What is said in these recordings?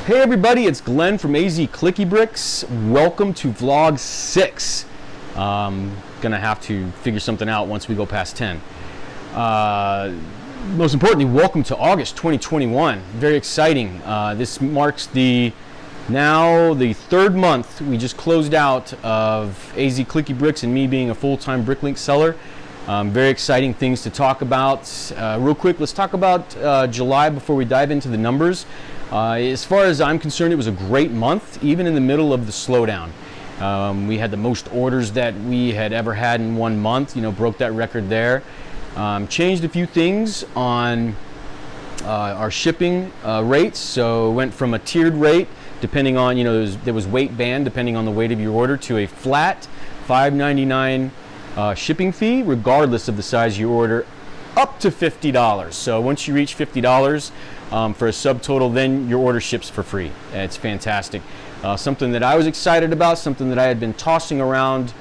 Hey everybody, it's Glenn from AZClickyBrix. Welcome to vlog 6. Gonna have to figure something out once we go past 10. Most importantly, welcome to August 2021. Very exciting. This marks the third month we just closed out of AZClickyBrix and me being a full-time BrickLink seller. Very exciting things to talk about. Real quick, let's talk about July before we dive into the numbers. As far as I'm concerned, it was a great month, even in the middle of the slowdown. We had the most orders that we had ever had in one month, broke that record there. Changed a few things on our shipping rates, so went from a tiered rate, depending on, there was weight band, depending on the weight of your order, to a flat $5.99 shipping fee, regardless of the size of your order, up to $50. So once you reach $50 for a subtotal, then your order ships for free. It's fantastic. Something that I was excited about, something that I had been tossing around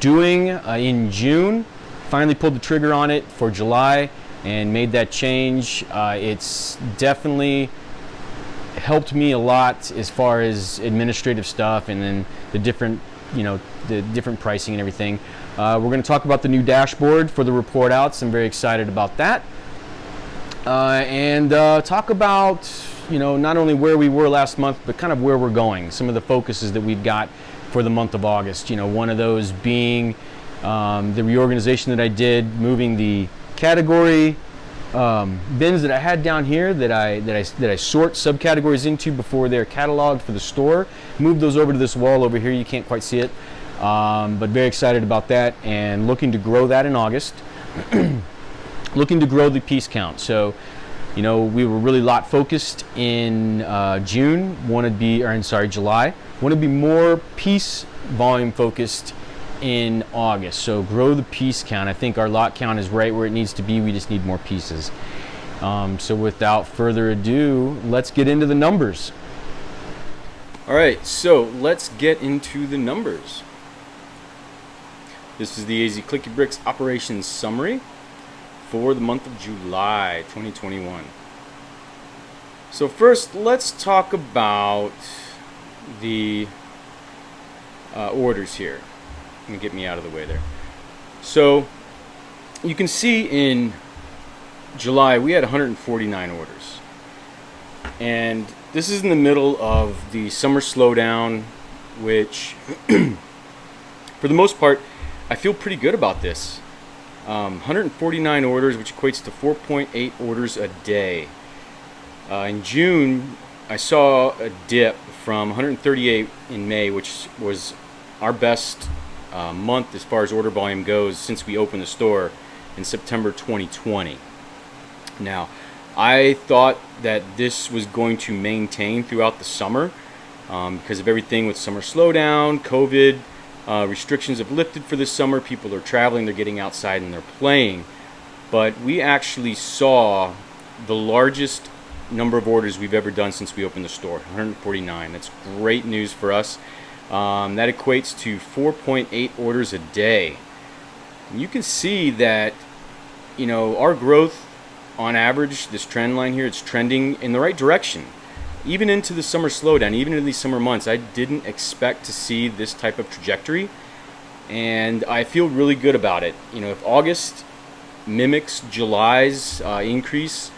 doing in June. Finally pulled the trigger on it for July and made that change. It's definitely helped me a lot as far as administrative stuff and then the different, the different pricing and everything. We're going to talk about the new dashboard for the report outs. I'm very excited about that. And talk about, not only where we were last month, but kind of where we're going, some of the focuses that we've got for the month of August. One of those being the reorganization that I did, moving the category bins that I had down here that I sort subcategories into before they're cataloged for the store. Moved those over to this wall over here. You can't quite see it, but very excited about that and looking to grow that in August. Looking to grow the piece count. So, we were really lot focused in July. Want to be more piece volume focused in August. So grow the piece count. I think our lot count is right where it needs to be. We just need more pieces. So without further ado, let's get into the numbers. All right, so let's get into the numbers. This is the AZClickyBrix operations summary for the month of July 2021. So first, let's talk about the orders here. Let me get me out of the way there. So you can see in July we had 149 orders, and this is in the middle of the summer slowdown, which for the most part I feel pretty good about this. 149 orders, which equates to 4.8 orders a day. In June, I saw a dip from 138 in May, which was our best month as far as order volume goes since we opened the store in September 2020. Now, I thought that this was going to maintain throughout the summer because of everything with summer slowdown, COVID. Restrictions have lifted for this summer. People are traveling, they're getting outside and they're playing. But we actually saw the largest number of orders we've ever done since we opened the store, 149. That's great news for us. That equates to 4.8 orders a day. And you can see that, our growth on average, this trend line here, it's trending in the right direction. Even into the summer slowdown, even in these summer months, I didn't expect to see this type of trajectory, and I feel really good about it. If August mimics July's increase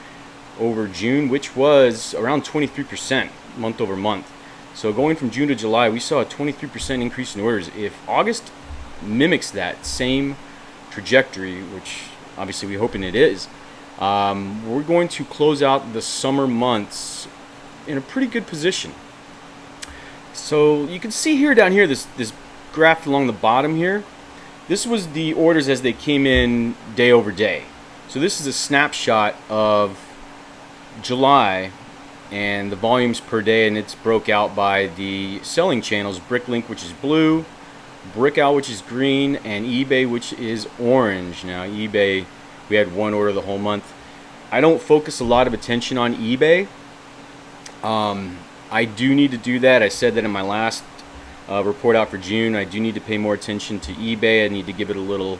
over June, which was around 23% month over month. So going from June to July, we saw a 23% increase in orders. If August mimics that same trajectory, which obviously we're hoping it is, we're going to close out the summer months in a pretty good position. So you can see here down here this graph along the bottom here. This was the orders as they came in day over day. So this is a snapshot of July and the volumes per day, and it's broke out by the selling channels: BrickLink, which is blue, BrickOwl, which is green, and eBay, which is orange. Now eBay, we had one order the whole month. I don't focus a lot of attention on eBay. I do need to do that. I said that in my last report out for June. I do need to pay more attention to eBay. I need to give it a little,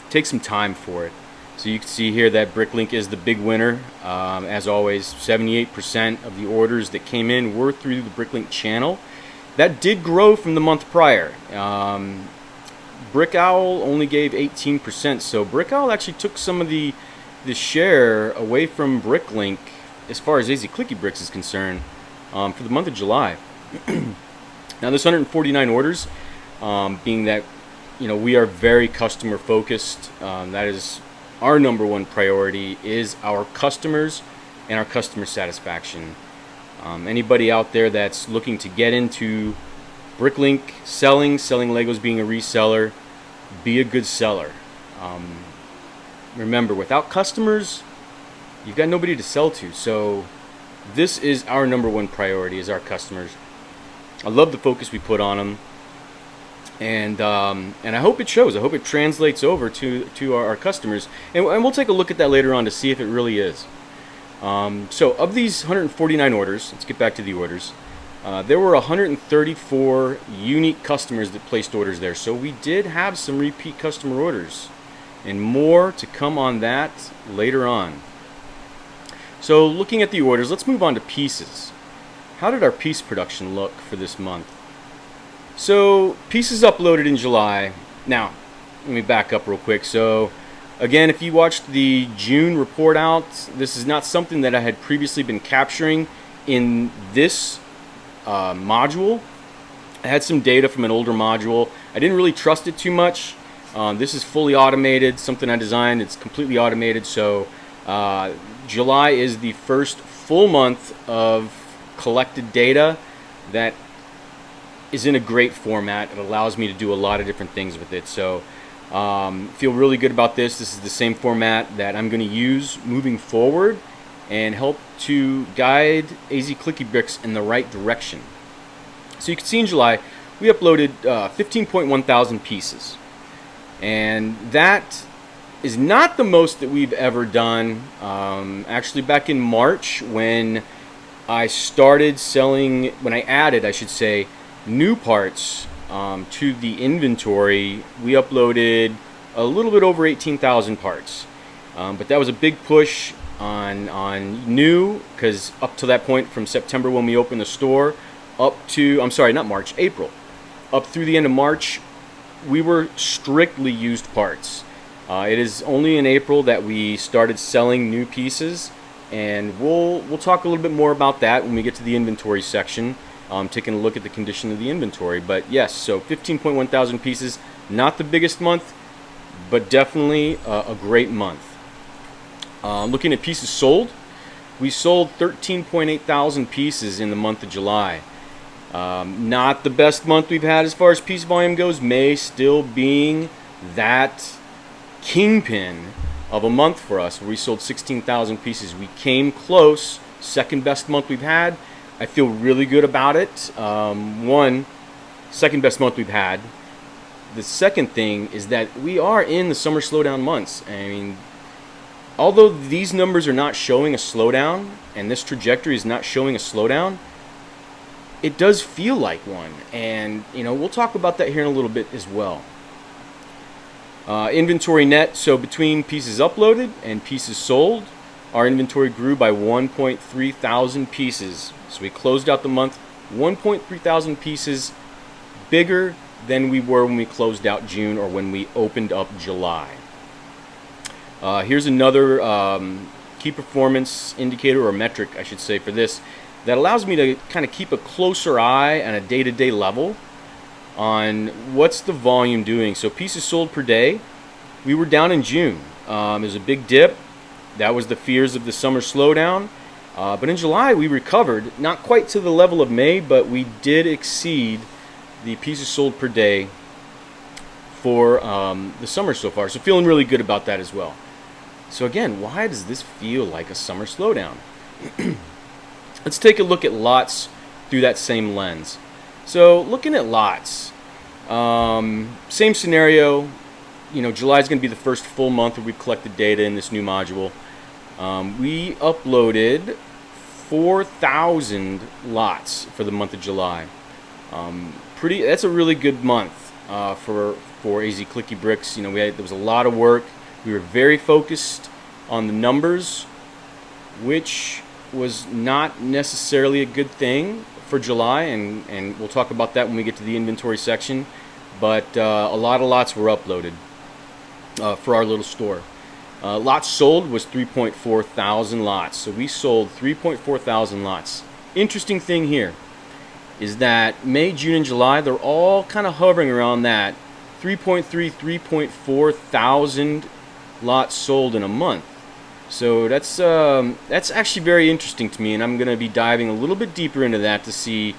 take some time for it. So you can see here that BrickLink is the big winner. As always, 78% of the orders that came in were through the BrickLink channel. That did grow from the month prior. BrickOwl only gave 18%, so BrickOwl actually took some of the share away from BrickLink as far as AZClickyBrix is concerned for the month of July. Now this 149 orders, being that we are very customer focused, that is our number one priority, is our customers and our customer satisfaction. Anybody out there that's looking to get into BrickLink selling Legos, being a reseller, be a good seller. Remember, without customers, you've got nobody to sell to. So this is our number one priority, is our customers. I love the focus we put on them, and I hope it shows. I hope it translates over to our customers, and we'll take a look at that later on to see if it really is. So of these 149 orders, let's get back to the orders. There were 134 unique customers that placed orders there, so we did have some repeat customer orders, and more to come on that later on. So looking at the orders, let's move on to pieces. How did our piece production look for this month? So pieces uploaded in July. Now, let me back up real quick. So again, if you watched the June report out, this is not something that I had previously been capturing in this module. I had some data from an older module. I didn't really trust it too much. This is fully automated, something I designed. It's completely automated. So July is the first full month of collected data that is in a great format. It allows me to do a lot of different things with it. So feel really good about this. This is the same format that I'm going to use moving forward and help to guide AZClickyBrix in the right direction. So you can see in July we uploaded 15.1 thousand pieces, and that is not the most that we've ever done. Actually, back in March, when I started selling, when I added, I should say, new parts to the inventory, we uploaded a little bit over 18,000 parts. But that was a big push on new, because up to that point, from September when we opened the store up to, I'm sorry, not March, April, up through the end of March, we were strictly used parts. It is only in April that we started selling new pieces, and we'll talk a little bit more about that when we get to the inventory section, taking a look at the condition of the inventory. But yes, so 15.1 thousand pieces, not the biggest month, but definitely a great month. Looking at pieces sold, we sold 13.8 thousand pieces in the month of July. Not the best month we've had as far as piece volume goes. May still being that kingpin of a month for us, where we sold 16,000 pieces. We came close. Second best month we've had. I feel really good about it. Second best month we've had. The second thing is that we are in the summer slowdown months. I mean, although these numbers are not showing a slowdown, and this trajectory is not showing a slowdown, it does feel like one. And we'll talk about that here in a little bit as well. Inventory net, so between pieces uploaded and pieces sold, our inventory grew by 1.3 thousand pieces. So we closed out the month 1.3 thousand pieces bigger than we were when we closed out June, or when we opened up July. Here's another key performance indicator, or metric I should say, for this, that allows me to kind of keep a closer eye on a day-to-day level on what's the volume doing. So pieces sold per day, we were down in June. It was a big dip. That was the fears of the summer slowdown. But in July we recovered, not quite to the level of May, but we did exceed the pieces sold per day for the summer so far. So feeling really good about that as well. So again, why does this feel like a summer slowdown? Let's take a look at lots through that same lens. So looking at lots, same scenario. July is going to be the first full month where we've collected data in this new module. We uploaded 4,000 lots for the month of July. That's a really good month for AZClickyBrix. There was a lot of work. We were very focused on the numbers, which was not necessarily a good thing for July, and we'll talk about that when we get to the inventory section. But a lot of lots were uploaded for our little store. Lots sold was 3.4 thousand lots. So we sold 3.4 thousand lots. Interesting thing here is that May, June, and July, they're all kind of hovering around that 3.3, 3.4 thousand lots sold in a month. So that's actually very interesting to me, and I'm going to be diving a little bit deeper into that to see,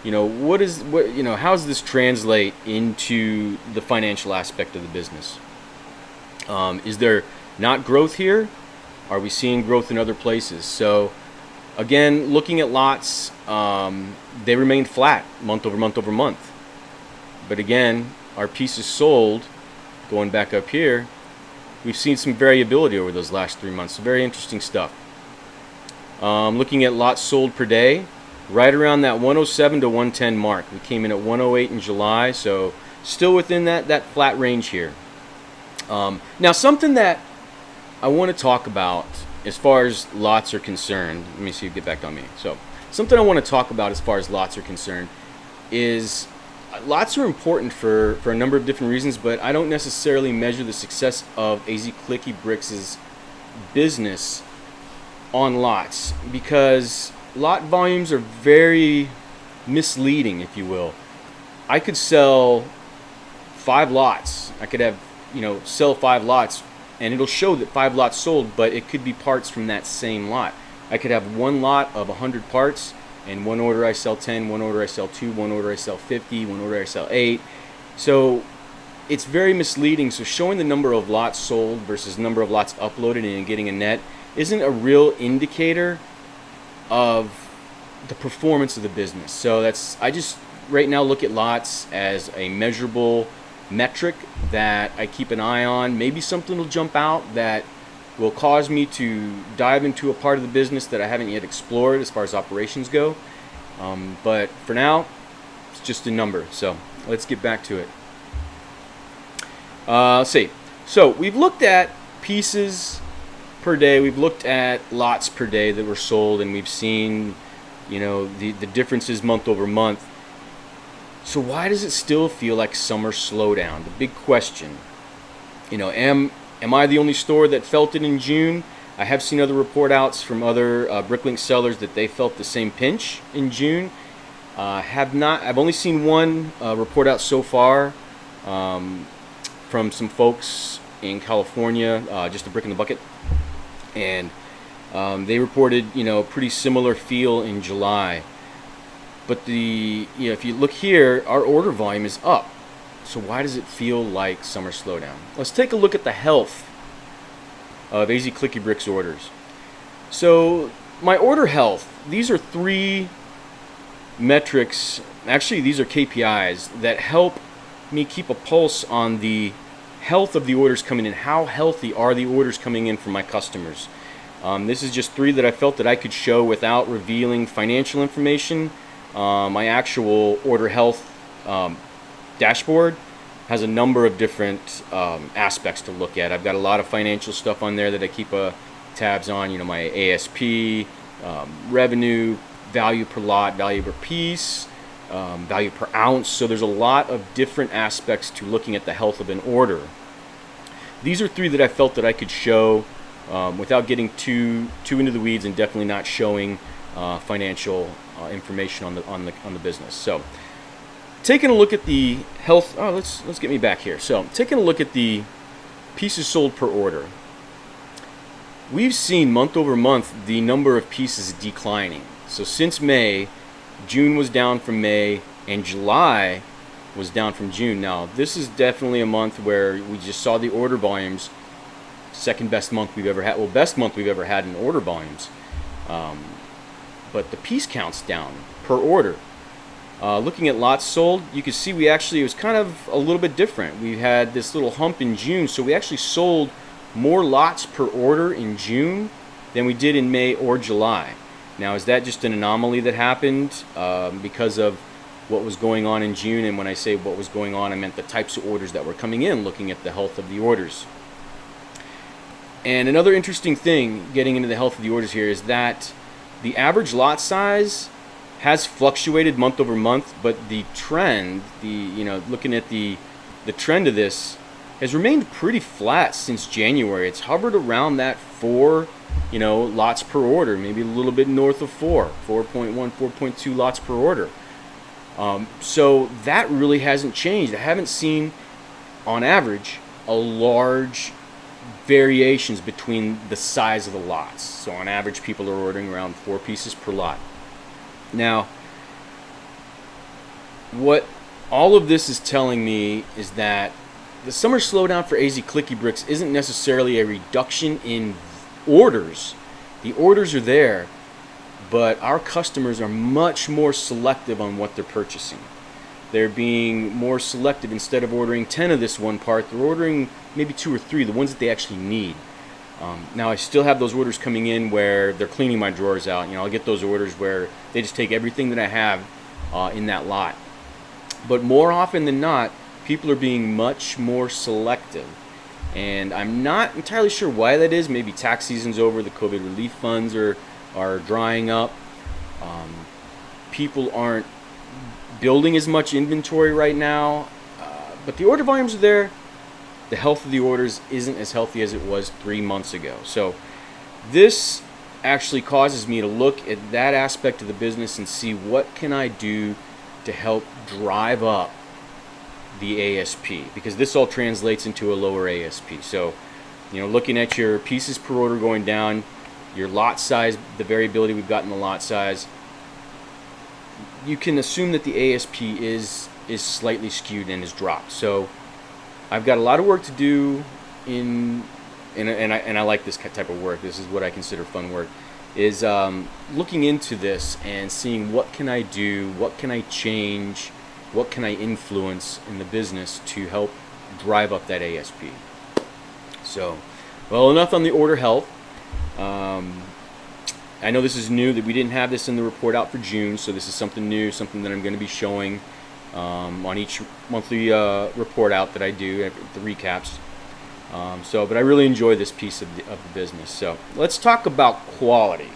how does this translate into the financial aspect of the business? Is there not growth here? Are we seeing growth in other places? So again, looking at lots, they remained flat month over month over month. But again, our pieces sold, going back up here, we've seen some variability over those last 3 months. So very interesting stuff. Looking at lots sold per day, right around that 107 to 110 mark. We came in at 108 in July, so still within that flat range here. Now, something that I want to talk about as far as lots are concerned, let me see, get back on me. So something I want to talk about as far as lots are concerned is lots are important for a number of different reasons, but I don't necessarily measure the success of AZClickyBrix's business on lots, because lot volumes are very misleading, if you will. I could sell 5 lots. I could have, sell 5 lots, and it'll show that 5 lots sold, but it could be parts from that same lot. I could have one lot of 100 parts, and one order I sell 10, one order I sell 2, one order I sell 50, one order I sell 8. So it's very misleading. So showing the number of lots sold versus number of lots uploaded and getting a net isn't a real indicator of the performance of the business. So I just right now look at lots as a measurable metric that I keep an eye on. Maybe something will jump out that will cause me to dive into a part of the business that I haven't yet explored as far as operations go. But for now, it's just a number. So let's get back to it. Let's see. So we've looked at pieces per day. We've looked at lots per day that were sold, and we've seen, the differences month over month. So why does it still feel like summer slowdown? The big question. Am I the only store that felt it in June? I have seen other report outs from other BrickLink sellers that they felt the same pinch in June. I've only seen one report out so far from some folks in California, just a brick in the bucket, and they reported pretty similar feel in July. But if you look here, our order volume is up. So why does it feel like summer slowdown? Let's take a look at the health of AZClickyBrix orders. So my order health, these are 3 metrics, actually these are KPIs that help me keep a pulse on the health of the orders coming in. How healthy are the orders coming in from my customers? This is just 3 that I felt that I could show without revealing financial information. My actual order health dashboard has a number of different aspects to look at. I've got a lot of financial stuff on there that I keep tabs on. My ASP, revenue, value per lot, value per piece, value per ounce. So there's a lot of different aspects to looking at the health of an order. These are 3 that I felt that I could show without getting too into the weeds, and definitely not showing financial information on the business. So taking a look at the health, let's get me back here. So taking a look at the pieces sold per order, we've seen month over month the number of pieces declining. So since May, June was down from May, and July was down from June. Now this is definitely a month where we just saw the order volumes, second best month we've ever had, best month we've ever had in order volumes. But the piece count's down per order. Looking at lots sold, you can see it was kind of a little bit different. We had this little hump in June, so we actually sold more lots per order in June than we did in May or July. Now, is that just an anomaly that happened because of what was going on in June? And when I say what was going on, I meant the types of orders that were coming in, looking at the health of the orders. And another interesting thing, getting into the health of the orders here, is that the average lot size has fluctuated month over month, but the trend, looking at the trend of this, has remained pretty flat since January. It's hovered around that 4, lots per order, maybe a little bit north of 4.1, 4.2 lots per order. So that really hasn't changed. I haven't seen, on average, a large variations between the size of the lots. So on average, people are ordering around 4 pieces per lot. Now, what all of this is telling me is that the summer slowdown for AZClickyBrix isn't necessarily a reduction in orders. The orders are there, but our customers are much more selective on what they're purchasing. They're being more selective. Instead of ordering 10 of this one part, they're ordering maybe 2 or 3, the ones that they actually need. Now, I still have those orders coming in where they're cleaning my drawers out. I'll get those orders where they just take everything that I have in that lot. But more often than not, people are being much more selective. And I'm not entirely sure why that is. Maybe tax season's over, the COVID relief funds are drying up. People aren't building as much inventory right now, but the order volumes are there. The health of the orders isn't as healthy as it was 3 months ago. So this actually causes me to look at that aspect of the business and see what can I do to help drive up the ASP, because this all translates into a lower ASP. So, looking at your pieces per order going down, your lot size, the variability we've got in the lot size, you can assume that the ASP is slightly skewed and is dropped. So I've got a lot of work to do and I like this type of work. This is what I consider fun work, is looking into this and seeing what can I do, what can I change, what can I influence in the business to help drive up that ASP. So, well, enough on the order health. I know this is new, that we didn't have this in the report out for June, so this is something new, something that I'm going to be showing on each monthly report out that I do, the recaps. But I really enjoy this piece of the business. So let's talk about quality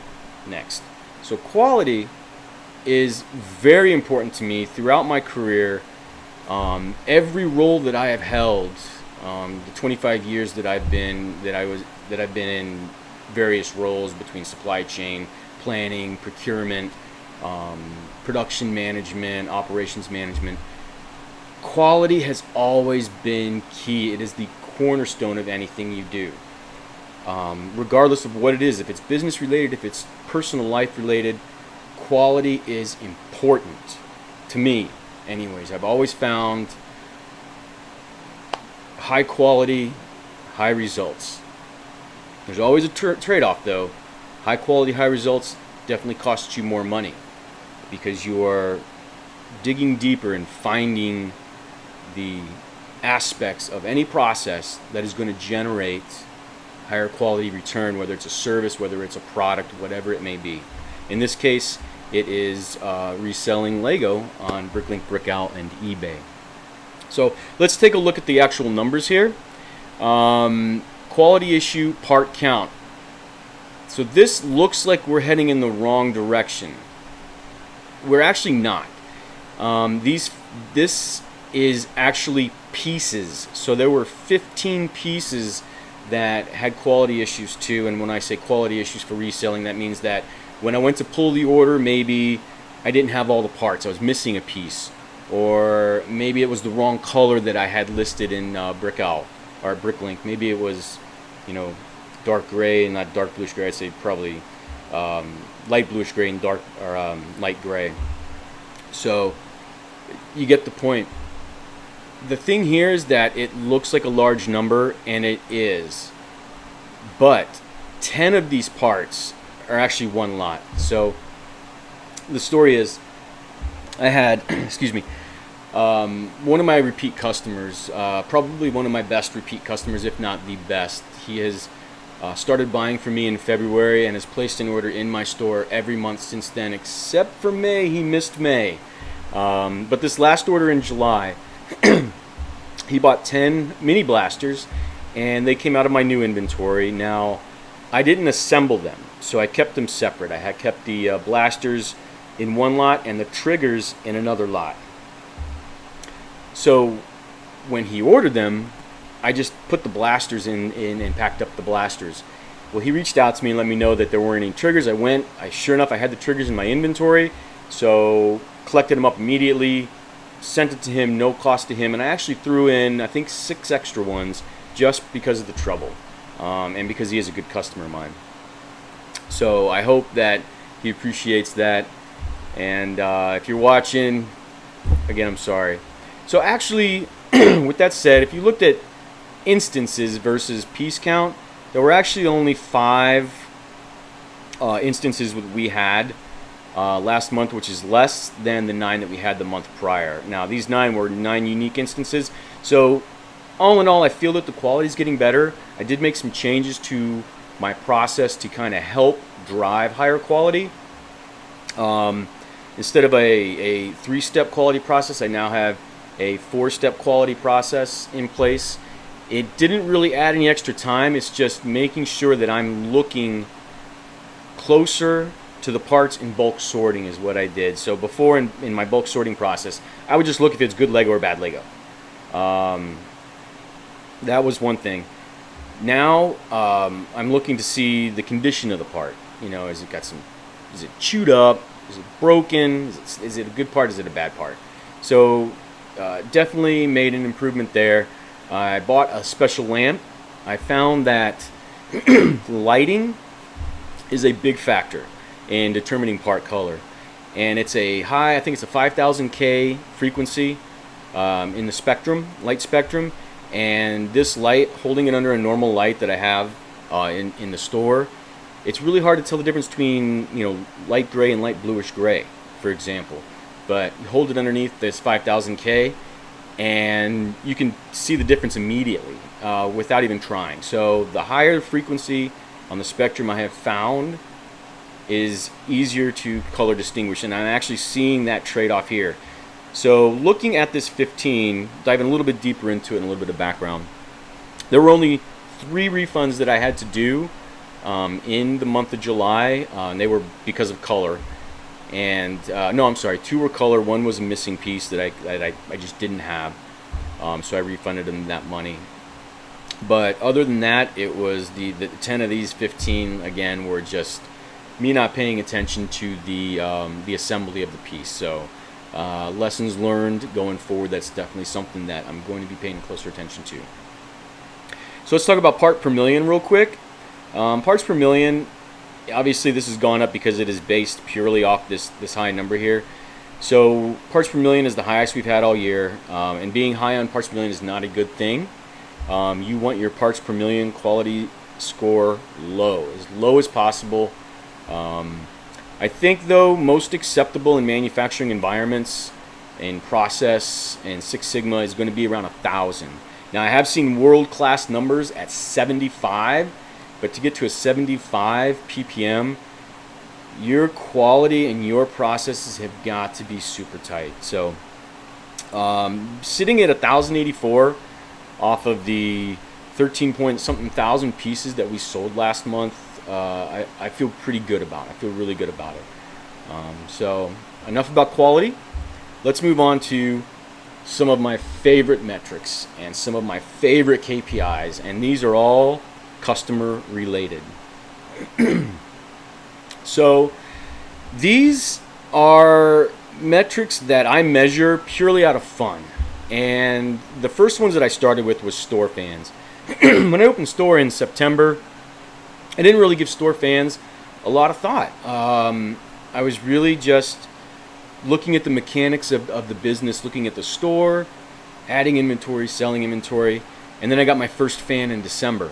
next. So quality is very important to me throughout my career. Every role that I have held, the 25 years that I've been in various roles between supply chain, planning, procurement, production management, operations management, quality has always been key. It is the cornerstone of anything you do, regardless of what it is. If it's business related, if it's personal life related, quality is important to me. Anyways, I've always found high quality, high results. There's always a trade-off though. High quality, high results definitely costs you more money, because you are digging deeper and finding the aspects of any process that is going to generate higher quality return, whether it's a service, whether it's a product, whatever it may be. In this case, it is reselling Lego on BrickLink, BrickOwl, and eBay. So let's take a look at the actual numbers here. Quality issue part count. So this looks like we're heading in the wrong direction. We're actually not. This is actually pieces. So there were 15 pieces that had quality issues too. And when I say quality issues for reselling, that means that when I went to pull the order, maybe I didn't have all the parts. I was missing a piece. Or maybe it was the wrong color that I had listed in BrickOwl or BrickLink. Maybe it was, dark gray and not dark bluish gray. I'd say probably light bluish gray and dark or light gray. So you get the point. The thing here is that it looks like a large number, and it is. But 10 of these parts are actually one lot. So the story is, I had, excuse me, one of my repeat customers, probably one of my best repeat customers, if not the best. He has started buying from me in February and has placed an order in my store every month since then, except for May. He missed May. But this last order in July, he bought 10 mini blasters, and they came out of my new inventory. Now, I didn't assemble them, so I kept them separate. I had kept the blasters in one lot and the triggers in another lot. So when he ordered them, I just put the blasters in and packed up the blasters. Well, he reached out to me and let me know that there weren't any triggers. Sure enough, I had the triggers in my inventory, so collected them up immediately, sent it to him, no cost to him, and I actually threw in, I think, 6 extra ones just because of the trouble, and because he is a good customer of mine. So I hope that he appreciates that, and if you're watching, again, I'm sorry. So actually, with that said, if you looked at instances versus piece count, there were actually only 5 instances that we had last month, which is less than the 9 that we had the month prior. Now, these 9 were 9 unique instances. So all in all, I feel that the quality is getting better. I did make some changes to my process to kind of help drive higher quality. Instead of a 3-step quality process, I now have a 4-step quality process in place. It didn't really add any extra time. It's just making sure that I'm looking closer to the parts in bulk sorting is what I did. So before in my bulk sorting process, I would just look if it's good Lego or bad Lego. That was one thing. Now I'm looking to see the condition of the part. You know, is it chewed up? Is it broken? Is it a good part? Is it a bad part? So definitely made an improvement there. I bought a special lamp. I found that lighting is a big factor in determining part color, and it's a high, I think it's a 5000K frequency in the spectrum, light spectrum, and this light, holding it under a normal light that I have in the store, it's really hard to tell the difference between, you know, light gray and light bluish gray, for example. But you hold it underneath this 5000K and you can see the difference immediately without even trying. So the higher the frequency on the spectrum I have found is easier to color distinguish, and I'm actually seeing that trade-off here. So looking at this 15, diving a little bit deeper into it and a little bit of background, there were only 3 refunds that I had to do in the month of July, and they were because of color. And no, I'm sorry, 2 were color, 1 was a missing piece that I just didn't have, so I refunded them that money. But other than that, it was the 10 of these 15 again were just me not paying attention to the assembly of the piece. So lessons learned going forward. That's definitely something that I'm going to be paying closer attention to. So let's talk about part per million real quick. Parts per million. Obviously, this has gone up because it is based purely off this high number here. So parts per million is the highest we've had all year, and being high on parts per million is not a good thing. You want your parts per million quality score low as possible. I think, though, most acceptable in manufacturing environments, in process and Six Sigma, is going to be around 1,000. Now, I have seen world-class numbers at 75. But to get to a 75 ppm, your quality and your processes have got to be super tight. So sitting at 1,084 off of the 13 point something thousand pieces that we sold last month, I feel pretty good about it. I feel really good about it. So enough about quality. Let's move on to some of my favorite metrics and some of my favorite KPIs, and these are all customer related. So these are metrics that I measure purely out of fun, and the first ones that I started with was store fans. When I opened store in September, I didn't really give store fans a lot of thought. I was really just looking at the mechanics of the business, looking at the store, adding inventory, selling inventory, and then I got my first fan in December.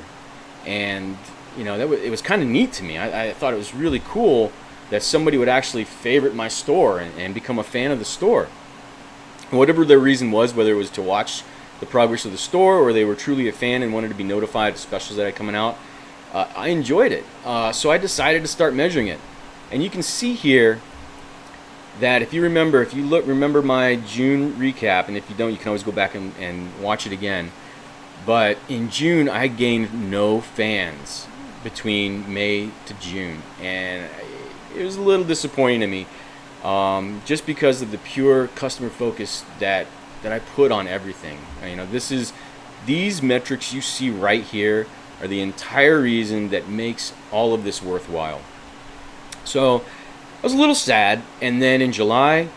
And you know, it was kind of neat to me. I thought it was really cool that somebody would actually favorite my store and become a fan of the store. Whatever their reason was, whether it was to watch the progress of the store or they were truly a fan and wanted to be notified of specials that had coming out, I enjoyed it. So I decided to start measuring it. And you can see here that if you remember my June recap, and if you don't, you can always go back and watch it again. But in June, I gained no fans between May to June, and it was a little disappointing to me, just because of the pure customer focus that I put on everything. You know, these metrics you see right here are the entire reason that makes all of this worthwhile. So I was a little sad, and then in July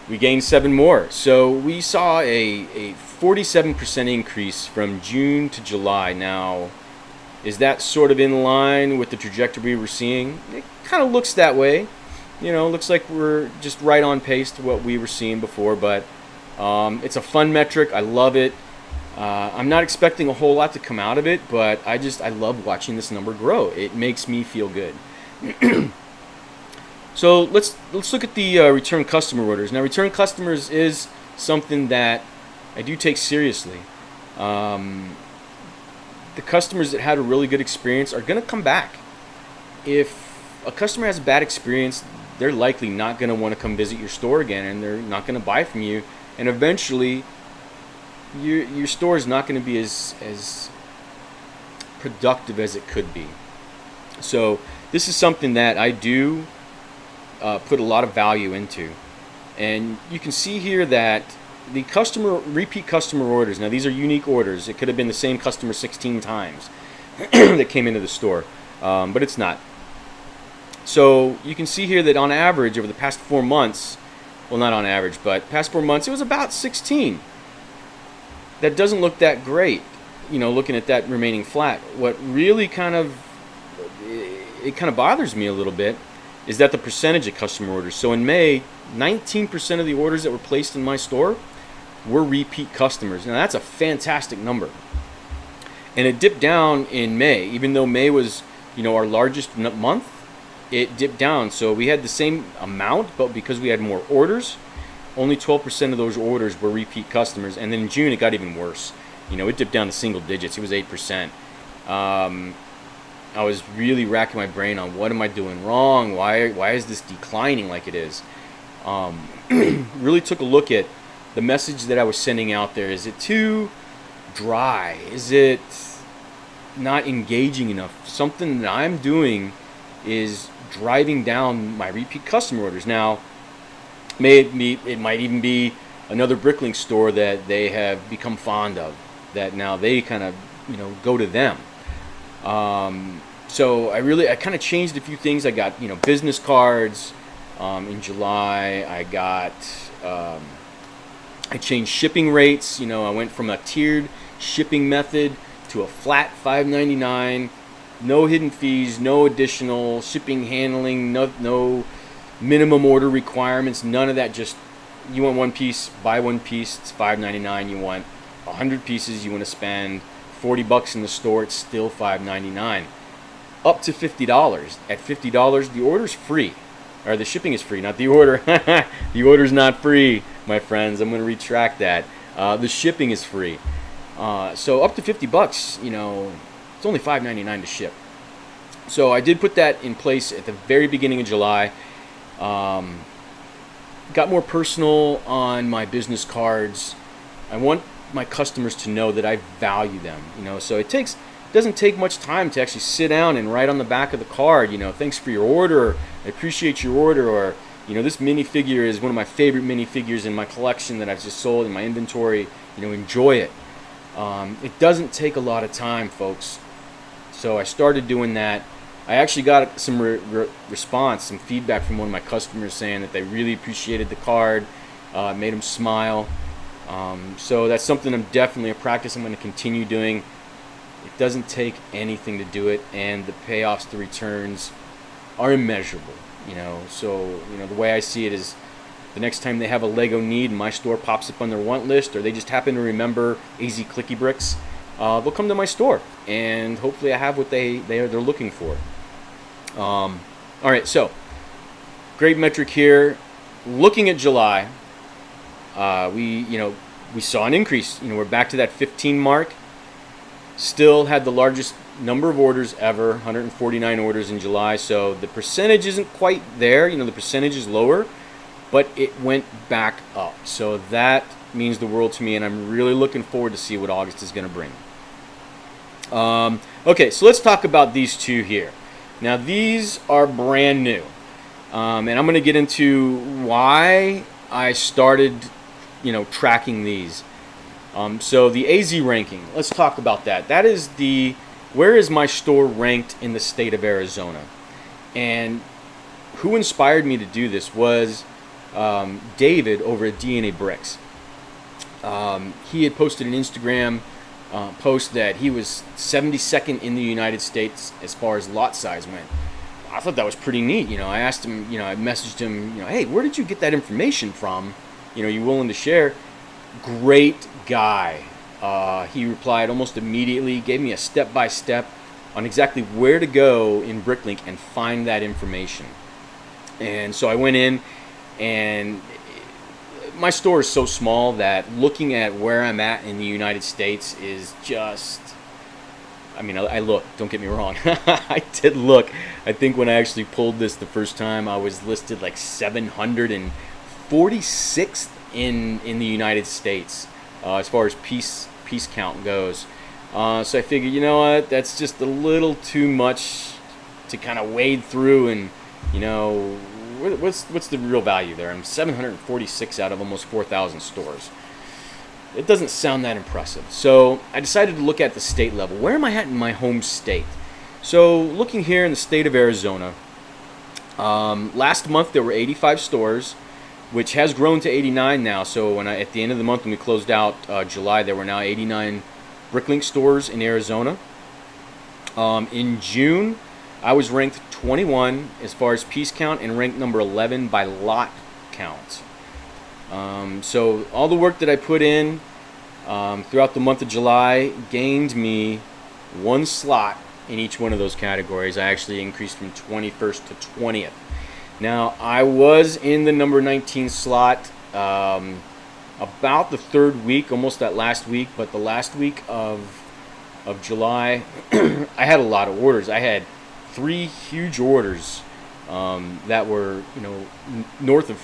we gained 7 more. So we saw a 47% increase from June to July. Now, is that sort of in line with the trajectory we're seeing? It kind of looks that way. You know, looks like we're just right on pace to what we were seeing before, but it's a fun metric. I love it. I'm not expecting a whole lot to come out of it, but I love watching this number grow. It makes me feel good. So let's look at the return customer orders. Now, return customers is something that I do take seriously. The customers that had a really good experience are going to come back. If a customer has a bad experience, they're likely not going to want to come visit your store again, and they're not going to buy from you. And eventually, your store is not going to be as productive as it could be. So this is something that I do put a lot of value into. And you can see here that the repeat customer orders, now these are unique orders. It could have been the same customer 16 times that came into the store, but it's not. So you can see here that on average over the past 4 months, well, not on average, but past 4 months, it was about 16. That doesn't look that great, you know, looking at that remaining flat. What really kind of bothers me a little bit is that the percentage of customer orders. So in May, 19% of the orders that were placed in my store were repeat customers. Now that's a fantastic number. And it dipped down in May, even though May was, you know, our largest month. It dipped down. So we had the same amount, but because we had more orders, only 12% of those orders were repeat customers. And then in June, it got even worse. You know, it dipped down to single digits. It was 8%. I was really racking my brain on what am I doing wrong? Why is this declining like it is? Really took a look at the message that I was sending out there. Is it too dry? Is it not engaging enough? Something that I'm doing is driving down my repeat customer orders. Now, it might even be another BrickLink store that they have become fond of, that now they kind of, you know, go to them. So I kind of changed a few things. I got, you know, business cards in July. I changed shipping rates. You know, I went from a tiered shipping method to a flat $5.99, no hidden fees, no additional shipping, handling, no minimum order requirements, none of that. Just you want one piece, buy one piece, it's $5.99. You want 100 pieces, you want to spend $40 in the store, it's still $5.99. Up to $50. At $50, the order's free. Or the shipping is free, not the order. The order's not free, my friends. I'm going to retract that. The shipping is free. So up to $50, you know, it's only $5.99 to ship. So I did put that in place at the very beginning of July. Got more personal on my business cards. I want my customers to know that I value them, you know. So it doesn't take much time to actually sit down and write on the back of the card, you know, thanks for your order, I appreciate your order, or, you know, this minifigure is one of my favorite minifigures in my collection that I've just sold in my inventory, you know, enjoy it. It doesn't take a lot of time, folks. So I started doing that. I actually got some response, some feedback from one of my customers saying that they really appreciated the card, made them smile. So that's something a practice I'm going to continue doing. It doesn't take anything to do it, and the payoffs, the returns are immeasurable, you know. So, you know, the way I see it is the next time they have a Lego need and my store pops up on their want list, or they just happen to remember AZClickyBrix, they'll come to my store, and hopefully I have what they're looking for. All right, so great metric here. Looking at July, we saw an increase. You know, we're back to that 15 mark. Still had the largest number of orders ever, 149 orders in July. So the percentage isn't quite there. You know, the percentage is lower, but it went back up. So that means the world to me, and I'm really looking forward to see what August is going to bring. Okay, so let's talk about these two here. Now, these are brand new, and I'm going to get into why I started, tracking these. So the AZ ranking, let's talk about that. That is where is my store ranked in the state of Arizona? And who inspired me to do this was David over at DNA Bricks. He had posted an Instagram post that he was 72nd in the United States as far as lot size went. I thought that was pretty neat. I asked him, I messaged him, hey, where did you get that information from? You willing to share? Great guy. He replied almost immediately, gave me a step-by-step on exactly where to go in BrickLink and find that information. And so I went in, and my store is so small that looking at where I'm at in the United States is just, I looked, don't get me wrong. I did look. I think when I actually pulled this the first time, I was listed like 746th in the United States as far as piece count goes. So I figured, you know what, that's just a little too much to kind of wade through, and what's the real value there? I'm 746 out of almost 4,000 stores. It doesn't sound that impressive. So I decided to look at the state level. Where am I at in my home state? So looking here in the state of Arizona, last month there were 85 stores, which has grown to 89 now. So at the end of the month when we closed out July, there were now 89 BrickLink stores in Arizona. In June, I was ranked 21 as far as piece count and ranked number 11 by lot count. So all the work that I put in throughout the month of July gained me one slot in each one of those categories. I actually increased from 21st to 20th. Now, I was in the number 19 slot about the third week, almost that last week, but the last week of July, I had a lot of orders. I had 3 huge orders that were, north of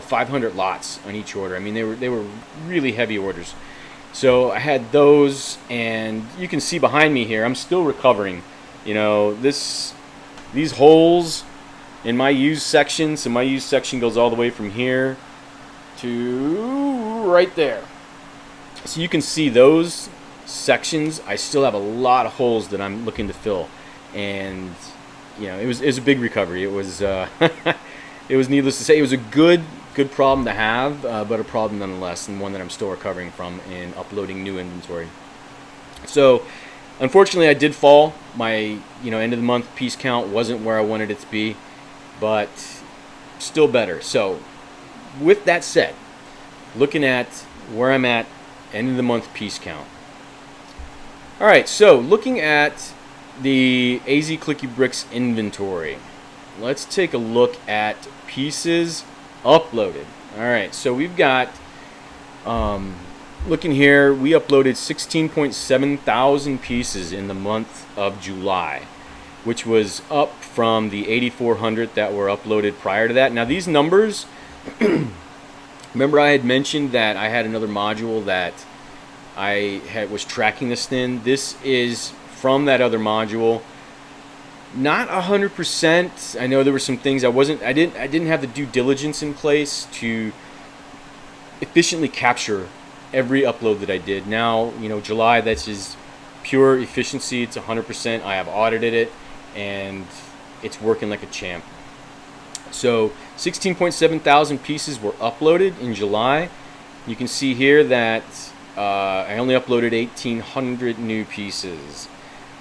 500 lots on each order. They were really heavy orders. So I had those, and you can see behind me here, I'm still recovering. These holes in my used section. So my used section goes all the way from here to right there. So you can see those sections. I still have a lot of holes that I'm looking to fill, and it was a big recovery. It was it was needless to say, it was a good problem to have, but a problem nonetheless, and one that I'm still recovering from in uploading new inventory. So unfortunately, I did fall. My end of the month piece count wasn't where I wanted it to be, but still better. So with that said, looking at where I'm at end of the month piece count. All right, so looking at the AZClickyBrix inventory, let's take a look at pieces uploaded. All right, so we've got looking here, we uploaded 16.7 thousand pieces in the month of July, which was up from the 8,400 that were uploaded prior to that. Now these numbers, remember I had mentioned that I had another module that was tracking this in. This is from that other module. Not 100%. I know there were some things I didn't have the due diligence in place to efficiently capture every upload that I did. Now, July, that's just pure efficiency. It's 100%. I have audited it, and it's working like a champ. So 16.7 thousand pieces were uploaded in July. You can see here that I only uploaded 1,800 new pieces.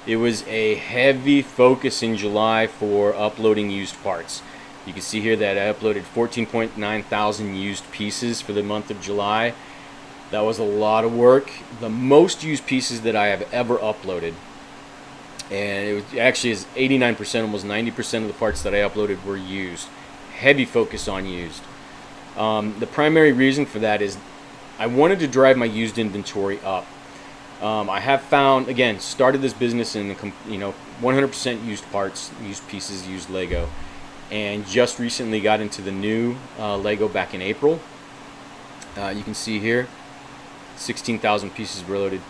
It was a heavy focus in July for uploading used parts. You can see here that I uploaded 14.9 thousand used pieces for the month of July. That was a lot of work. The most used pieces that I have ever uploaded. And it was actually 89%, almost 90% of the parts that I uploaded were used. Heavy focus on used. The primary reason for that is I wanted to drive my used inventory up. I have found, again, started this business in 100% used parts, used pieces, used Lego, and just recently got into the new Lego back in April. You can see here 16,000 pieces were loaded.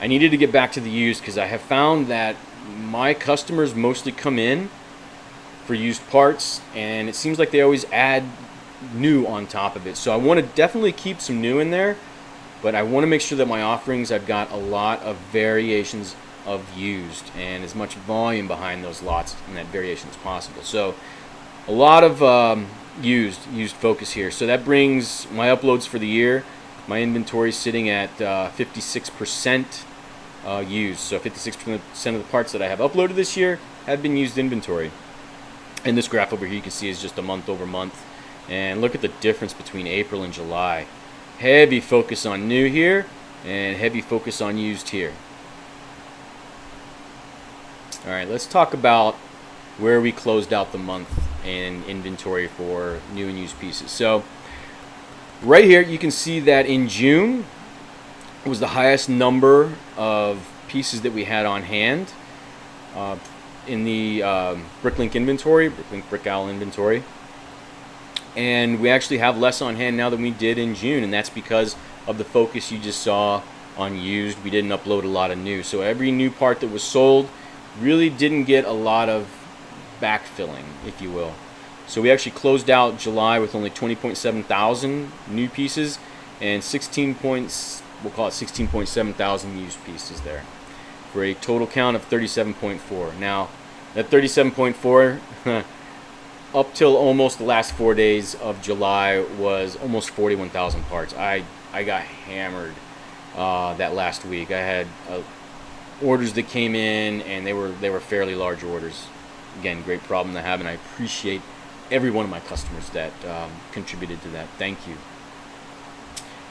I needed to get back to the used because I have found that my customers mostly come in for used parts, and it seems like they always add new on top of it. So I want to definitely keep some new in there, but I want to make sure that my offerings, I've got a lot of variations of used and as much volume behind those lots and that variation as possible. So a lot of used focus here. So that brings my uploads for the year. My inventory is sitting at 56% used. So 56% of the parts that I have uploaded this year have been used inventory. And this graph over here you can see is just a month over month. And look at the difference between April and July. Heavy focus on new here and heavy focus on used here. Alright, let's talk about where we closed out the month in inventory for new and used pieces. So right here you can see that in June was the highest number of pieces that we had on hand in the BrickLink inventory, BrickLink BrickOwl inventory. And we actually have less on hand now than we did in June, and that's because of the focus you just saw on used. We didn't upload a lot of new. So every new part that was sold really didn't get a lot of backfilling, if you will. So we actually closed out July with only 20.7 thousand new pieces and we'll call it 16.7 thousand used pieces there, for a total count of 37.4. Now that 37.4 up till almost the last 4 days of July was almost 41,000 parts. I got hammered that last week. I had orders that came in, and they were fairly large orders. Again, great problem to have, and I appreciate every one of my customers that contributed to that. Thank you.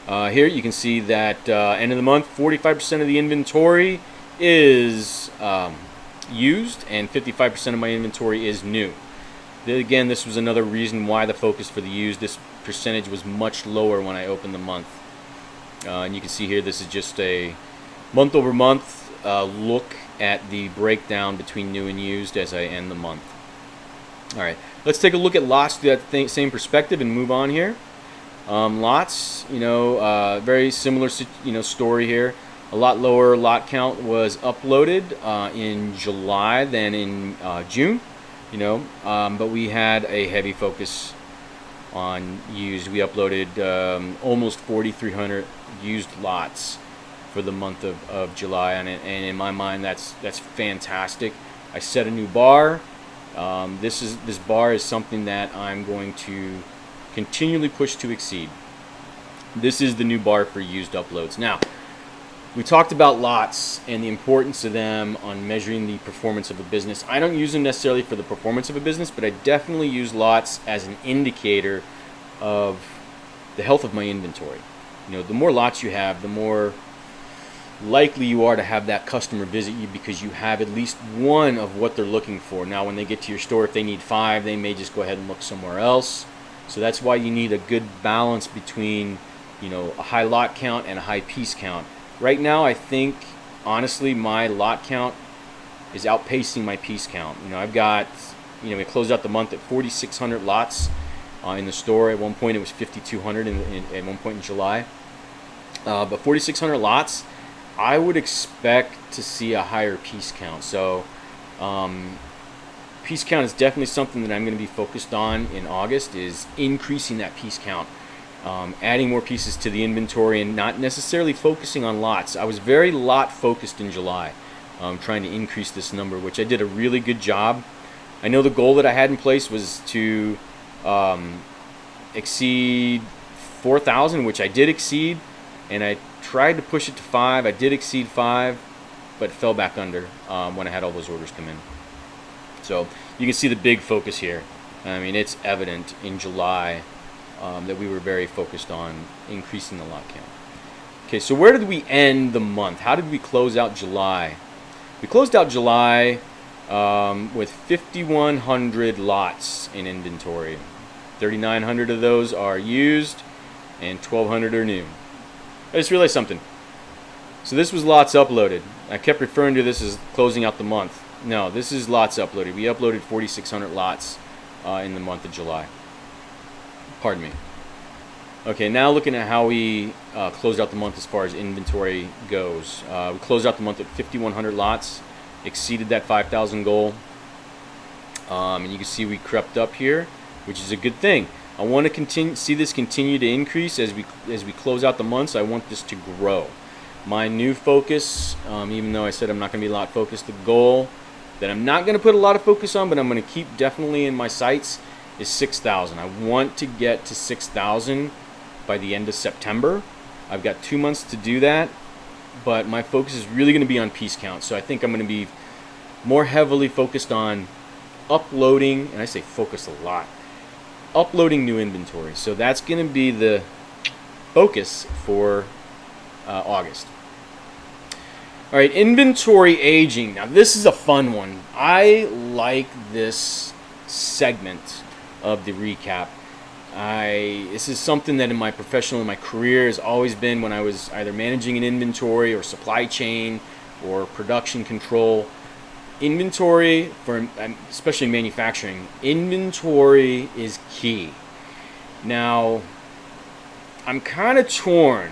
Here you can see that end of the month, 45% of the inventory is used, and 55% of my inventory is new. Again, this was another reason why the focus for the used, this percentage was much lower when I opened the month. And you can see here, this is just a month over month look at the breakdown between new and used as I end the month. Alright, let's take a look at lots through that same perspective and move on here. Lots, very similar story here. A lot lower lot count was uploaded in July than in June. But we had a heavy focus on used. We uploaded almost 4,300 used lots for the month of July, and in my mind, that's fantastic. I set a new bar. This bar is something that I'm going to continually push to exceed. This is the new bar for used uploads. Now, we talked about lots and the importance of them on measuring the performance of a business. I don't use them necessarily for the performance of a business, but I definitely use lots as an indicator of the health of my inventory. The more lots you have, the more likely you are to have that customer visit you because you have at least one of what they're looking for. Now, when they get to your store, if they need 5, they may just go ahead and look somewhere else. So that's why you need a good balance between, a high lot count and a high piece count. Right now, I think, honestly, my lot count is outpacing my piece count. I've got, we closed out the month at 4,600 lots in the store. At one point, it was 5,200 at one point in July. But 4,600 lots, I would expect to see a higher piece count. So, piece count is definitely something that I'm going to be focused on in August, is increasing that piece count. Adding more pieces to the inventory and not necessarily focusing on lots. I was very lot focused in July, trying to increase this number, which I did a really good job. I know the goal that I had in place was to exceed 4,000, which I did exceed, and I tried to push it to 5. I did exceed 5, but fell back under when I had all those orders come in. So you can see the big focus here. I mean, it's evident in July that we were very focused on increasing the lot count. Okay, so where did we end the month? How did we close out July? We closed out July with 5,100 lots in inventory. 3,900 of those are used and 1,200 are new. I just realized something. So this was lots uploaded. I kept referring to this as closing out the month. No, this is lots uploaded. We uploaded 4,600 lots in the month of July. Pardon me. Okay, now looking at how we closed out the month as far as inventory goes. We closed out the month at 5,100 lots, exceeded that 5,000 goal. And you can see we crept up here, which is a good thing. I want to see this continue to increase as we close out the months. I want this to grow. My new focus, even though I said I'm not going to be lot focused, the goal that I'm not going to put a lot of focus on, but I'm going to keep definitely in my sights, is 6,000. I want to get to 6,000 by the end of September. I've got 2 months to do that, but my focus is really going to be on piece count. So I think I'm going to be more heavily focused on uploading, and I say focus a lot, uploading new inventory. So that's going to be the focus for August. All right, inventory aging. Now this is a fun one. I like this segment of the recap. This is something that in my career has always been when I was either managing an inventory or supply chain or production control. Inventory, for especially manufacturing, inventory is key. Now, I'm kind of torn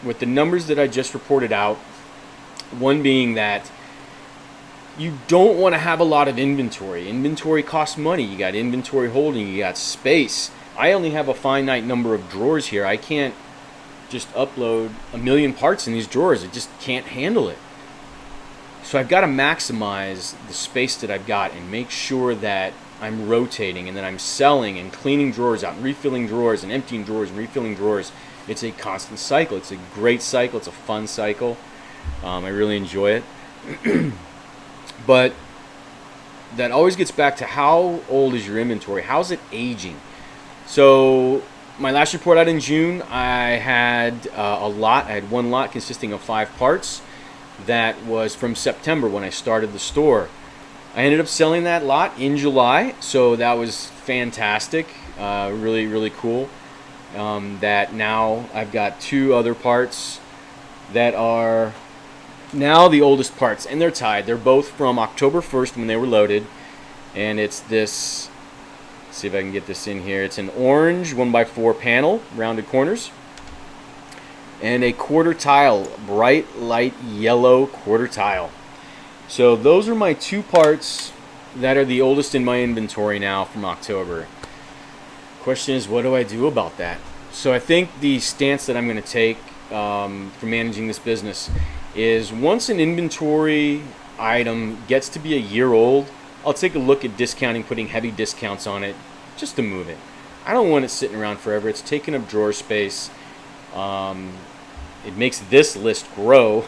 with the numbers that I just reported out. One being that you don't want to have a lot of inventory. Inventory costs money. You got inventory holding, you got space. I only have a finite number of drawers here. I can't just upload 1 million parts in these drawers. It just can't handle it. So I've got to maximize the space that I've got and make sure that I'm rotating and that I'm selling and cleaning drawers out and refilling drawers and emptying drawers and refilling drawers. It's a constant cycle. It's a great cycle. It's a fun cycle. I really enjoy it. But that always gets back to how old is your inventory? How's it aging? So my last report out in June, I had a lot. I had one lot consisting of 5 parts. That was from September when I started the store. I ended up selling that lot in July, so that was fantastic. Really, really cool. That now I've got 2 other parts that are now the oldest parts, and they're tied. They're both from October 1st when they were loaded, and it's this. Let's see if I can get this in here. It's an orange 1x4 panel, rounded corners, and a quarter tile, bright light yellow quarter tile. So those are my 2 parts that are the oldest in my inventory now from October. Question is, what do I do about that? So I think the stance that I'm going to take for managing this business is once an inventory item gets to be a year old, I'll take a look at discounting, putting heavy discounts on it just to move it. I don't want it sitting around forever. It's taking up drawer space. It makes this list grow.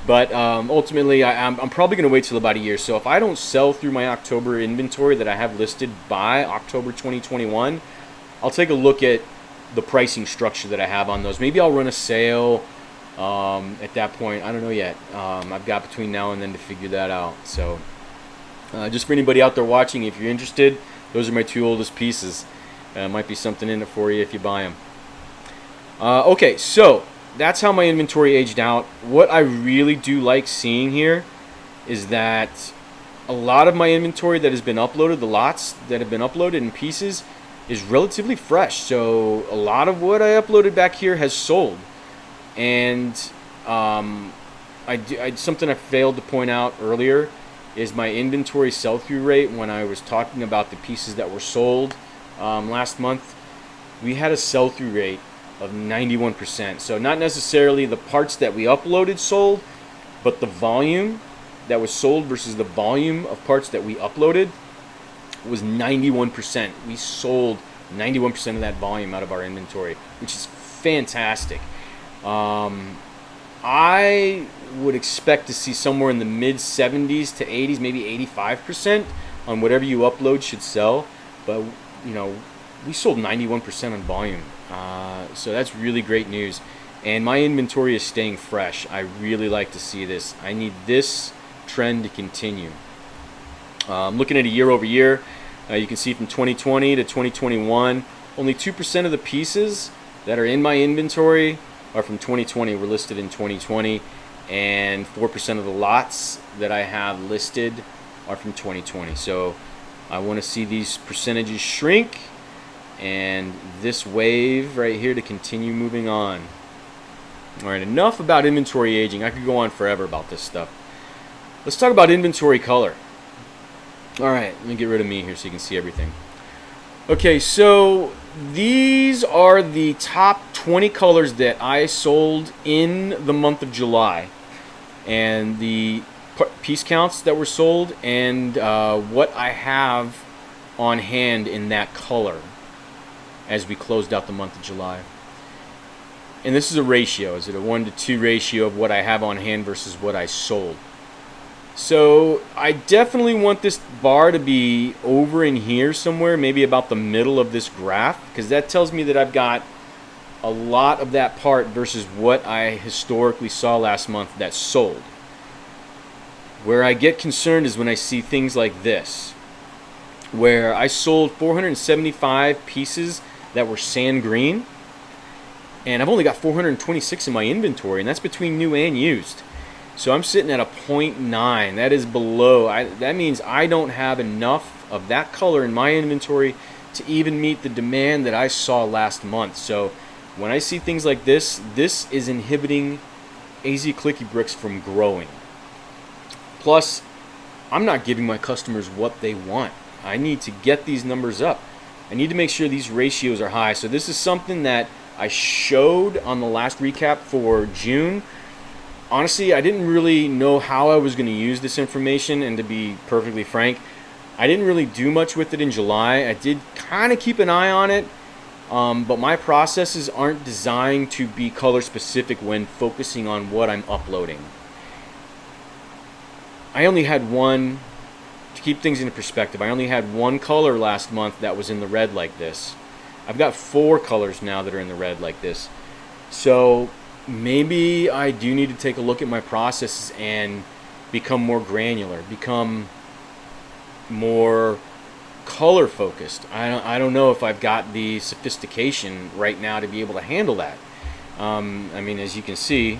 But ultimately, I'm probably going to wait till about a year. So if I don't sell through my October inventory that I have listed by October 2021, I'll take a look at the pricing structure that I have on those. Maybe I'll run a sale at that point. I don't know yet. I've got between now and then to figure that out. So just for anybody out there watching, if you're interested, those are my 2 oldest pieces. Might be something in it for you if you buy them. Okay, so that's how my inventory aged out. What I really do like seeing here is that a lot of my inventory that has been uploaded, the lots that have been uploaded in pieces, is relatively fresh. So a lot of what I uploaded back here has sold. And something I failed to point out earlier is my inventory sell-through rate. When I was talking about the pieces that were sold last month, we had a sell-through rate of 91%. So not necessarily the parts that we uploaded sold, but the volume that was sold versus the volume of parts that we uploaded was 91%. We sold 91% of that volume out of our inventory, which is fantastic. I would expect to see somewhere in the mid 70s to 80s, maybe 85% on whatever you upload should sell. But you know, we sold 91% on volume. So that's really great news. And my inventory is staying fresh. I really like to see this. I need this trend to continue. Looking at a year over year, you can see from 2020 to 2021, only 2% of the pieces that are in my inventory are from 2020, were listed in 2020, and 4% of the lots that I have listed are from 2020. So I want to see these percentages shrink and this wave right here to continue moving on. Alright, enough about inventory aging. I could go on forever about this stuff. Let's talk about inventory color. Alright, let me get rid of me here so you can see everything. Okay, so these are the top 20 colors that I sold in the month of July, and the piece counts that were sold, and what I have on hand in that color as we closed out the month of July. And this is a ratio. Is it a 1-to-2 ratio of what I have on hand versus what I sold? So I definitely want this bar to be over in here somewhere, maybe about the middle of this graph, because that tells me that I've got a lot of that part versus what I historically saw last month that sold. Where I get concerned is when I see things like this, where I sold 475 pieces that were sand green, and I've only got 426 in my inventory, and that's between new and used. So I'm sitting at a 0.9. That is below. That means I don't have enough of that color in my inventory to even meet the demand that I saw last month. So when I see things like this, this is inhibiting AZClickyBrix from growing. Plus, I'm not giving my customers what they want. I need to get these numbers up. I need to make sure these ratios are high. So this is something that I showed on the last recap for June. Honestly, I didn't really know how I was going to use this information, and to be perfectly frank, I didn't really do much with it in July. I did kind of keep an eye on it, but my processes aren't designed to be color specific when focusing on what I'm uploading. I only had one, to keep things into perspective, I only had one color last month that was in the red like this. I've got 4 colors now that are in the red like this. So maybe I do need to take a look at my processes and become more granular, become more color focused. I don't know if I've got the sophistication right now to be able to handle that. I mean, as you can see,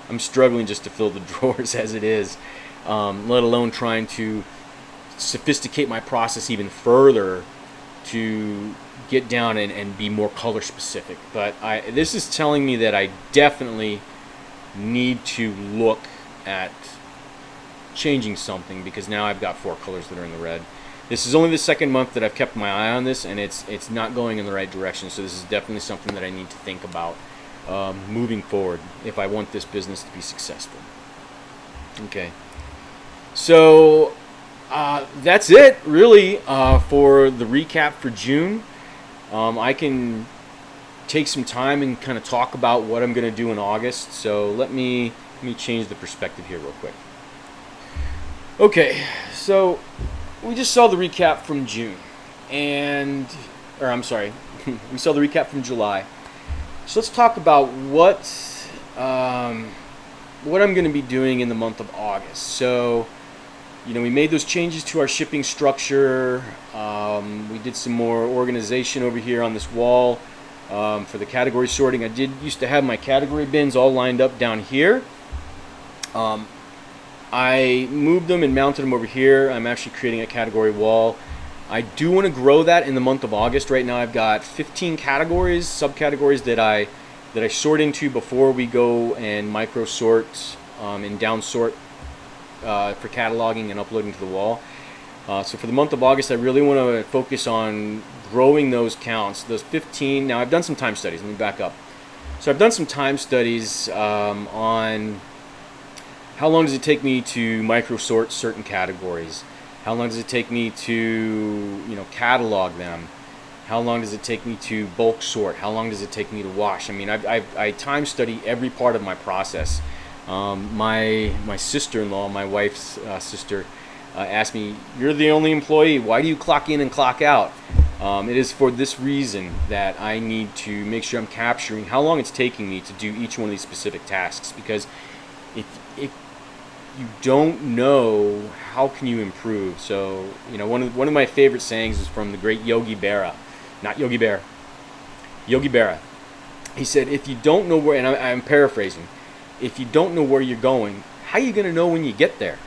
I'm struggling just to fill the drawers as it is, let alone trying to sophisticate my process even further to get down and be more color specific. But this is telling me that I definitely need to look at changing something, because now I've got 4 colors that are in the red. This is only the second month that I've kept my eye on this, and it's not going in the right direction. So this is definitely something that I need to think about moving forward if I want this business to be successful. Okay, so that's it really for the recap for June. I can take some time and kind of talk about what I'm going to do in August. So let me change the perspective here real quick. Okay, so we just saw the recap from June, or I'm sorry, we saw the recap from July. So let's talk about what I'm going to be doing in the month of August. So, you know, we made those changes to our shipping structure. We did some more organization over here on this wall for the category sorting. I used to have my category bins all lined up down here. I moved them and mounted them over here. I'm actually creating a category wall. I do want to grow that in the month of August. Right now I've got 15 categories, subcategories that I sort into before we go and micro sort and down sort for cataloging and uploading to the wall. So for the month of August, I really want to focus on growing those counts, those 15. Now I've done some time studies. Let me back up. So I've done some time studies on how long does it take me to micro sort certain categories. How long does it take me to, you know, catalog them? How long does it take me to bulk sort? How long does it take me to wash? I mean, I time study every part of my process. My sister-in-law, my wife's sister, asked me, "You're the only employee. Why do you clock in and clock out?" It is for this reason that I need to make sure I'm capturing how long it's taking me to do each one of these specific tasks. Because if you don't know, how can you improve? So, you know, one of my favorite sayings is from the great Yogi Berra, not Yogi Bear, Yogi Berra. He said, if you don't know where, and I'm paraphrasing, if you don't know where you're going, how are you going to know when you get there?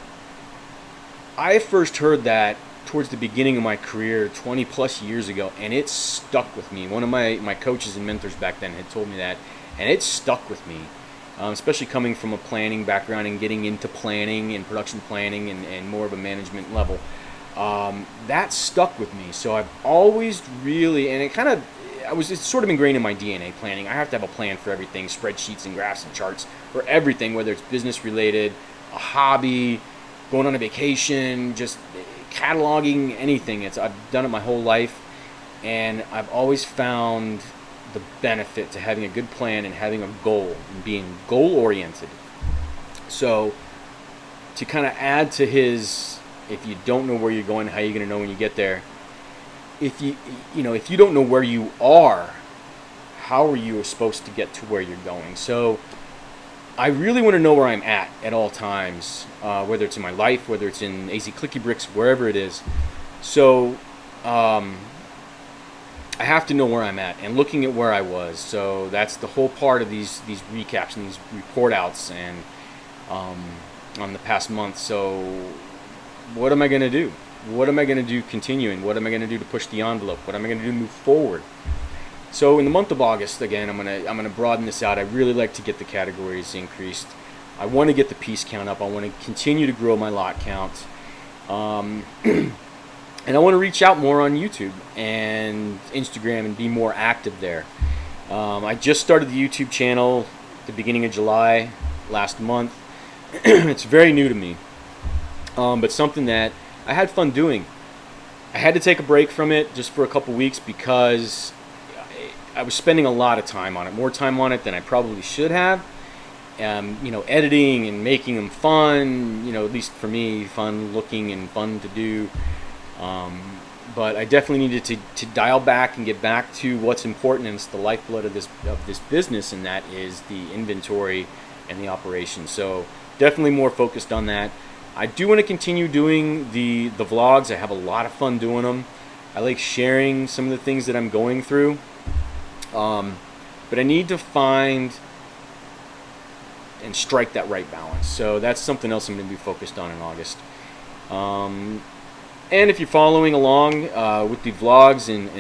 I first heard that towards the beginning of my career 20 plus years ago, and it stuck with me. One of my coaches and mentors back then had told me that, and it stuck with me, especially coming from a planning background and getting into planning and production planning and more of a management level. That stuck with me. So I've always really, and it's sort of ingrained in my DNA, planning. I have to have a plan for everything, spreadsheets and graphs and charts for everything, whether it's business related, a hobby, going on a vacation, just cataloging, anything. I've done it my whole life, and I've always found the benefit to having a good plan and having a goal and being goal oriented. So to kind of add to his, if you don't know where you're going, how are you going to know when you get there? If you don't know where you are, how are you supposed to get to where you're going? So I really want to know where I'm at all times, whether it's in my life, whether it's in AZClickyBrix, wherever it is. So I have to know where I'm at and looking at where I was. So that's the whole part of these recaps and these report outs and on the past month. So what am I going to do? What am I going to do continuing? What am I going to do to push the envelope? What am I going to do to move forward? So in the month of August, again, I'm gonna broaden this out. I really like to get the categories increased. I want to get the piece count up. I want to continue to grow my lot count, and I want to reach out more on YouTube and Instagram and be more active there. I just started the YouTube channel at the beginning of July last month. It's very new to me, but something that I had fun doing. I had to take a break from it just for a couple weeks because I was spending a lot of time on it, more time on it than I probably should have. Editing and making them fun, at least for me, fun looking and fun to do. But I definitely needed to dial back and get back to what's important, and it's the lifeblood of this business, and that is the inventory and the operation. So definitely more focused on that. I do want to continue doing the vlogs. I have a lot of fun doing them. I like sharing some of the things that I'm going through. But I need to find and strike that right balance. So that's something else I'm going to be focused on in August. And if you're following along with the vlogs and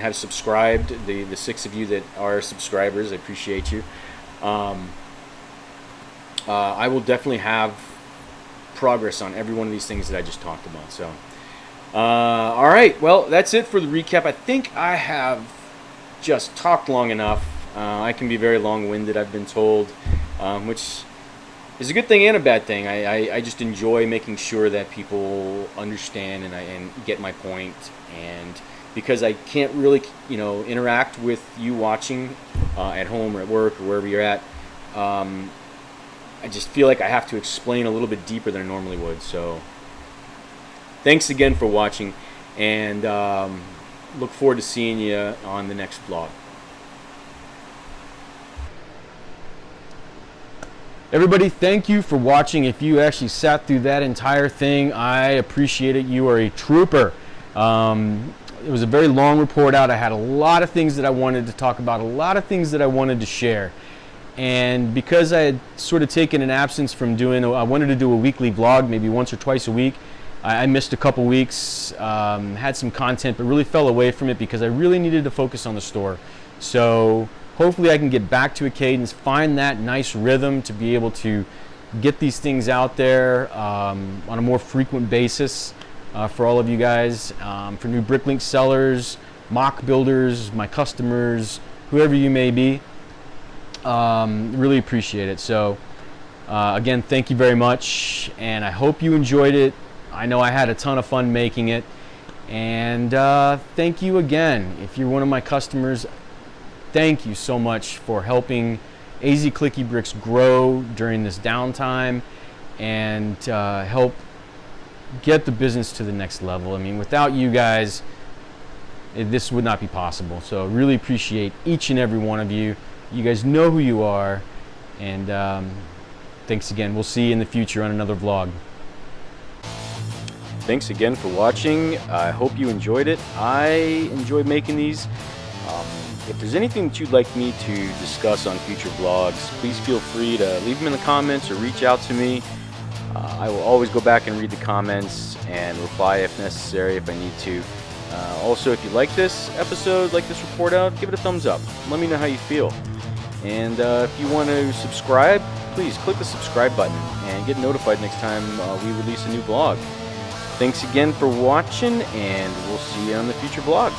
have subscribed, the 6 of you that are subscribers, I appreciate you. I will definitely have progress on every one of these things that I just talked about. So, all right, well, that's it for the recap. I think I have just talked long enough. I can be very long-winded, I've been told, which is a good thing and a bad thing. I just enjoy making sure that people understand and get my point, and because I can't really interact with you watching at home or at work or wherever you're at, I just feel like I have to explain a little bit deeper than I normally would. So thanks again for watching, and look forward to seeing you on the next vlog. Everybody, thank you for watching. If you actually sat through that entire thing, I appreciate it. You are a trooper. It was a very long report out. I had a lot of things that I wanted to talk about, a lot of things that I wanted to share. And because I had sort of taken an absence from I wanted to do a weekly vlog, maybe once or twice a week. I missed a couple weeks, had some content, but really fell away from it because I really needed to focus on the store. So hopefully I can get back to a cadence, find that nice rhythm to be able to get these things out there on a more frequent basis for all of you guys, for new BrickLink sellers, mock builders, my customers, whoever you may be. Really appreciate it. So again, thank you very much, and I hope you enjoyed it. I know I had a ton of fun making it, and thank you again. If you're one of my customers, thank you so much for helping AZClickyBrix grow during this downtime and help get the business to the next level. I mean, without you guys, this would not be possible. So really appreciate each and every one of you. You guys know who you are, and thanks again. We'll see you in the future on another vlog. Thanks again for watching. I hope you enjoyed it. I enjoyed making these. If there's anything that you'd like me to discuss on future vlogs, please feel free to leave them in the comments or reach out to me. I will always go back and read the comments and reply if necessary, if I need to. Also, if you like this episode, like this report out, give it a thumbs up. Let me know how you feel. And if you want to subscribe, please click the subscribe button and get notified next time we release a new vlog. Thanks again for watching, and we'll see you on the future vlog.